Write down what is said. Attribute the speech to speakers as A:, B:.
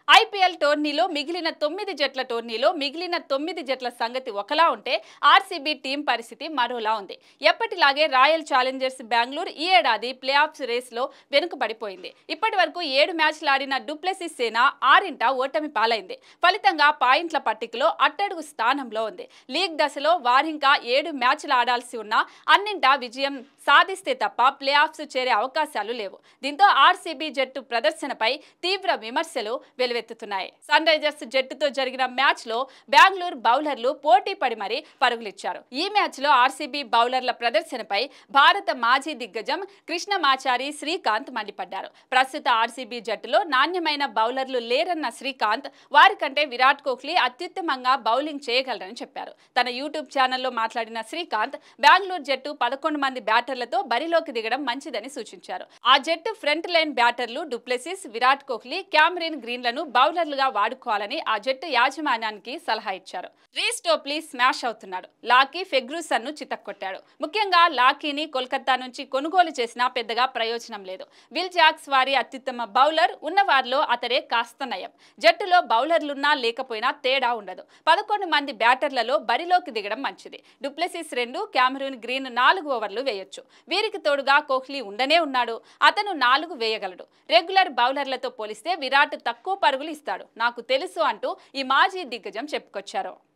A: IPL టోర్నీలో మిగిలిన 9 జట్ల సంగతి ఒకలా ఉంటే ఆర్సీబీ టీం పరిస్థితి మరోలా ఉంది. ఎప్పటిలాగే రాయల్ ఛాలెంజర్స్ బెంగళూరు ఈ ఏడాది ప్లే ఆఫ్స్ రేస్లో వెనుకబడిపోయింది. ఇప్పటివరకు 7 మ్యాచ్లు ఆడిన డూప్లెసిస్ సేన 6 ఓటమి పాలైంది. ఫలితంగా పాయింట్ల పట్టికలో అట్టడుగు స్థానంలో ఉంది. లీగ్ దశలో వారింకా 7 మ్యాచ్లు ఆడాల్సి ఉన్నా అన్నింటా విజయం సాధిస్తే తప్ప ప్లే ఆఫ్స్ చేరే అవకాశాలు లేవు. దీంతో ఆర్సీబీ జట్టు ప్రదర్శనపై తీవ్ర విమర్శలు వెలువెత్తుతున్నాయి. సన్ రైజర్స్ జట్టుతో జరిగిన మ్యాచ్ లో బెంగళూరు బౌలర్లు పోటీ పడి మరీ పరుగులిచ్చారు. ఈ మ్యాచ్ లో ఆర్సీబీ బౌలర్ల ప్రదర్శనపై భారత మాజీ దిగ్గజం కృష్ణమాచారి శ్రీకాంత్ మండిపడ్డారు. ప్రస్తుత ఆర్సీబీ జట్టులో నాణ్యమైన బౌలర్లు లేరన్న శ్రీకాంత్ వారికంటే విరాట్ కోహ్లీ అత్యుత్తమంగా బౌలింగ్ చేయగలరని చెప్పారు. తన యూట్యూబ్ ఛానల్లో మాట్లాడిన శ్రీకాంత్ బెంగళూరు జట్టు 11 మంది బ్యాటర్లతో బరిలోకి దిగడం మంచిదని సూచించారు. ఆ జట్టు ఫ్రంట్ లైన్ బ్యాటర్లు డూప్లెసిస్, విరాట్ కోహ్లీ, క్యామరిన్ గ్రీన్లను బౌలర్లుగా వాడుకోవాలని ఆ జట్టు యాజమాన్యానికి సలహా ఇచ్చారు. రీస్ టోప్లీ స్మాష్ అవుతున్నాడు. లాకీ ఫెర్గ్యూసన్ ను చితక్కొట్టాడు. ముఖ్యంగా లాకీని కోల్కతా నుంచి కొనుగోలు చేసినా పెద్దగా ప్రయోజనం లేదు. విల్ జాక్స్ వారి అత్యుత్తమ బౌలర్, ఉన్నవారిలో అతడే కాస్త నయం. జట్టులో బౌలర్లున్నా లేకపోయినా తేడా ఉండదు. 11 మంది బ్యాటర్లలో బరిలోకి దిగడం మంచిది. డూప్లెసిస్ 2, క్యామరూన్ గ్రీన్ 4 ఓవర్లు వేయొచ్చు. వీరికి తోడుగా కోహ్లీ ఉండనే ఉన్నాడు. అతను 4 వేయగలడు. రెగ్యులర్ బౌలర్లతో పోలిస్తే విరాట్ తక్కువ పరుగులు ఇస్తాడు. నాకు తెలుసు అంటూ ఈ మాజీ దిగ్గజం చెప్పుకొచ్చారు.